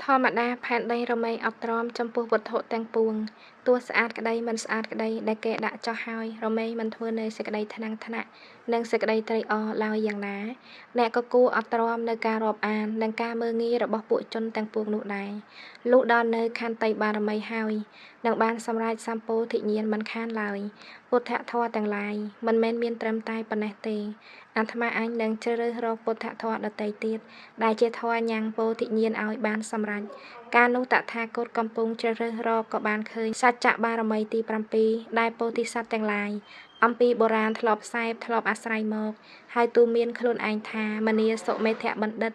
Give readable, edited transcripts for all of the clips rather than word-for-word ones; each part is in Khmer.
ធម្មតាផែនដីរមែងអត់ទ្រាំចំពោះវត្ថុទាំងពួងទោះស្អាតក្តីមិនស្អាតក្តីដែលគេដាក់ចោះហើយរមែងមិនធ្វើនៅសេចក្តីថ្នាំងថ្នាក់និងសេចក្តីត្រេកអរឡើយយ៉ាងណាអ្នកក៏គួរអត់ទ្រាំនៅការរាប់អាននិងការមើលងាយរបស់ពួកជនទាំងពួងនោះដែរលុះដល់នៅខន្តីបារមីហើយនឹងបានសម្រេចសម្ពោធិញ្ញាណមិនខានឡើយពុទ្ធធម៌ទាំងឡាយមិនមែនមានត្រឹមតែប៉ុណ្ណេះទេអាត្មាអញនឹងជ្រើសរើសរកពុទ្ធធម៌ដទៃទៀតដែលជាធម៌ញ៉ាំងពោធិញ្ញាណឲ្យបានសម្រេចការនោះតថាគតកំពុងជ្រើសរើសរកក៏បានឃើញសច្ចបារមីទី7ដែលពោធិសត្វទាំងឡាយអំពីបុរាណធ្លាប់ផ្សែបធ្លាប់អាស្រ័យមកហើយទូមានខ្លួនឯងថាមនីសុមេធបណ្ឌិត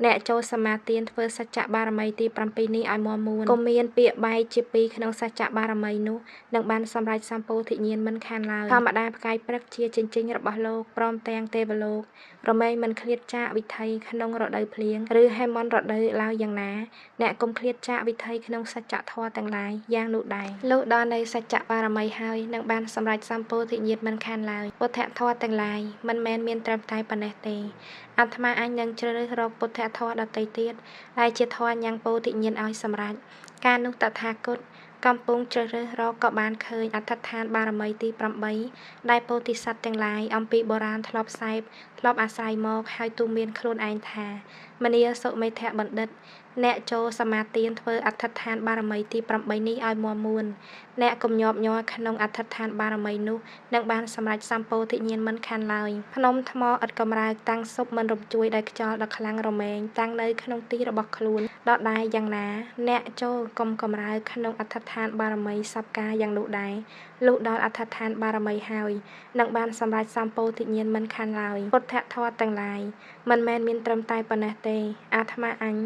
អ្នកចូលសមាទានធ្វើសច្ចបារមីទី7នេះឲ្យមាំមួនក៏មានពាក្យបែកជាពីរក្នុងសច្ចបារមីនោះនឹងបានសម្រេចសម្ពោធិញ្ញាណមិនខានឡើយធម្មតាផ្កាយព្រឹកជាចិញ្ចិញរបស់លោកព្រមទាំងទេវលោករមែងមិនឃ្លាតចាកវិថីក្នុងរដូវភ្លៀងឬហេមន្តរដូវឡើយយ៉ាងណាអ្នកកុំឃ្លាតចាកវិថីក្នុងសច្ចធម៌ទាំងឡាយយ៉ាងនោះដែរលុះដល់នៅសច្ចបារមីហើយនឹងបានសម្រេចសម្ពោធិញ្ញាណមិនខានឡើយពុទ្ធធម៌ទាំងឡាយមិនមែនមានត្រឹមតែប៉ុណ្ណេះទេអាត្មាអញនឹងជ្រើសរើសរកពុទ្ធធម៌ដទៃទៀតដែលជាធម៌ញ៉ាំងពោធិញ្ញាណឲ្យសម្រេចការនោះតថាគតកំពុងជ្រើសរើសរកក៏បានឃើញអដ្ឋដ្ឋានបារមីទី8ដែលពោធិសត្វទាំងឡាយអំពីបុរាណធ្លាប់ផ្សែបធ្លាប់អាស្រ័យមកហើយទូមានខ្លួនឯងថាមនីសុមេធបណ្ឌិតអ្នកចូលសមាទានធ្វើអដ្ឋដ្ឋានបារមីទី8នេះឲ្យមាំមួនអ្នកកុំញាប់ញ័រក្នុងអដ្ឋដ្ឋានបារមីនោះនឹងបានសម្រេចសម្ពោធិញ្ញាណមិនខានឡើយភ្នំថ្មឥតកំរើកតាំងសុបមិនរំជួយដោយខ្យល់ដ៏ខ្លាំងរមែងតាំងនៅក្នុងទីរបស់ខ្លួនដដែលយ៉ាងណាអ្នកចូលកុំកំរើកក្នុងអដ្ឋដ្ឋានបារមីសពកាយ៉ាងនោះដែរលុះដល់អដ្ឋដ្ឋានបារមីហើយនឹងបានសម្រេចសម្ពោធិញ្ញាណមិនខានឡើយពុទ្ធធម៌ទាំងឡាយមិនមែនមានត្រឹមតែប៉ុណ្ណេះទេអាត្មាអញ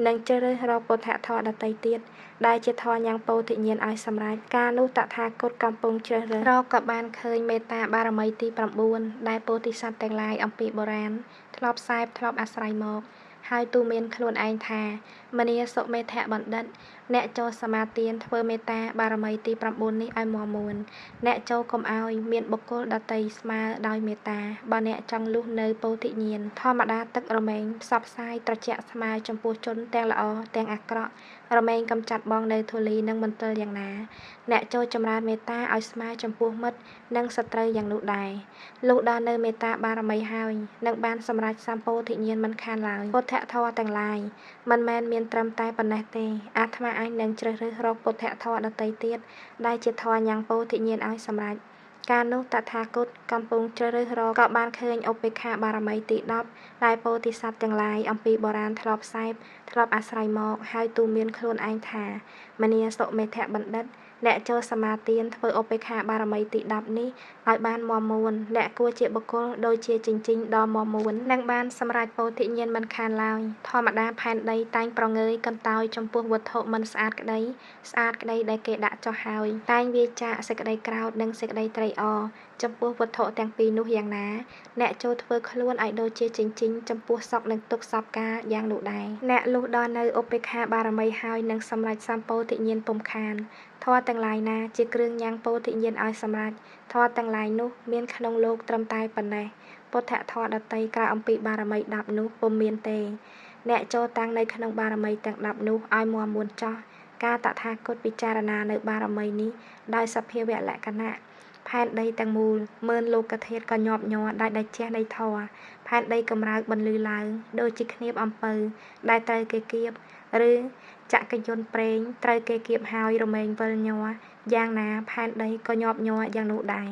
នឹងជ្រើសរើសរកពុទ្ធធម៌ដទៃទៀតដែលជាធម៌ញ៉ាំងពោធិញ្ញាណឲ្យសម្រេចការនោះតថាគតកំពុងជ្រើសរើសរកក៏បានឃើញមេត្តាបារមីទី9ដែលពោធិសត្វទាំងឡាយអំពីបុរាណធ្លាប់ផ្សែបធ្លាប់អាស្រ័យមកហើយទូមានខ្លួនឯងថាមនីសុមេធបណ្ឌិតអ្នកចូលសមាទានធ្វើមេត្តាបារមីទី9នេះឲ្យមាំមួនអ្នកចូលកុំឲ្យមានបុគ្គលដតីស្មើដោយមេត្តាបើអ្នកចង់លុះនៅពោធិញ្ញាណធម្មតាទឹករមែងផ្សព្វផ្សាយត្រជាក់ស្មើចំពោះជនទាំងល្អទាំងអាក្រក់រមែងកំចាត់បងនៅធូលីនិងមន្ទិលយ៉ាងណាអ្នកចូលចម្រើនមេត្តាឲ្យស្មើចំពោះមិត្តនិងសត្រូវយ៉ាងនោះដែរលុះដល់នៅមេត្តាបារមីហើយនឹងបានសម្រេចសម្ពោធិញ្ញាណមិនខានឡើយពុទ្ធធម៌ទាំងឡាយមិនមែនមានត្រឹមតែប៉ុណ្ណេះទេអាត្មាអញនឹងជ្រើសរើសរកពុទ្ធធម៌ដទៃទៀតដែលជាធម៌ញ៉ាំងពោធិញ្ញាណឲ្យសម្រេចការនោះតថាគតកំពុងជ្រើសរើសរកក៏បានឃើញឧបេក្ខាបារមីទី10ដែលពោធិសត្វទាំងឡាយអំពីបុរាណធ្លាប់ផ្សែបធ្លាប់អាស្រ័យមកហើយទូមានខ្លួនឯងថាមនីសុមេធបណ្ឌិតអ្នកចូលសមាទានធ្វើឧបេក្ខាបារមីទី10នេះឲ្យបានមាំមួនអ្នកគួរជាបុគ្គលដូចជាចិញ្ចិញដ៏មាំមួននឹងបានសម្រេចពោធិញ្ញាណមិនខានឡើយធម្មតាផែនដីតែងប្រងើយកន្តើយចំពោះវត្ថុមិនស្អាតក្តីដែលគេដាក់ចុះហើយតែងវាចាកសេចក្តីក្រោធនិងសេចក្តីត្រេកអរចំពោះវត្ថុទាំងពីរនោះយ៉ាងណាអ្នកចូលធ្វើខ្លួនឲ្យដូចជាចិញ្ចិញចំពោះសពនិងទុកសពកាលយ៉ាងនោះដែរអ្នកលុះដល់នៅឧបេក្ខាបារមីហើយនឹងសម្រេចសម្ពោធិញ្ញាណពុំខានធម៌ទាំងឡាយណាជាគ្រឿងញ៉ាំងពោធិញ្ញាណឲ្យសម្រេចធម៌ទាំងឡាយនោះមានក្នុងលោកត្រឹមតែប៉ុណ្ណេះពុទ្ធធម៌ដតីក្រៅអំពីបារមី10នោះពុំមានទេអ្នកចូលតាំងនៅក្នុងបារមីទាំង10នោះឲ្យមាំមួនចោះការតថាគតពិចារណានៅបារមីនេះដោយសភាវៈលក្ខណៈផែនដីទាំងមូលមើលលោកធាតុក៏ញាប់ញ័រដែលជះនៃធម៌ផែនដីកម្រើកបន្លឺឡើងដូចជាគ្នាបអំពៅដែលត្រូវគេគៀបឬចក្រយន្តប្រេងត្រូវគេគៀបហើយរមែងវិលញ័រយ៉ាងណាផែនដីក៏ញាប់ញ័រយ៉ាងនោះដែរ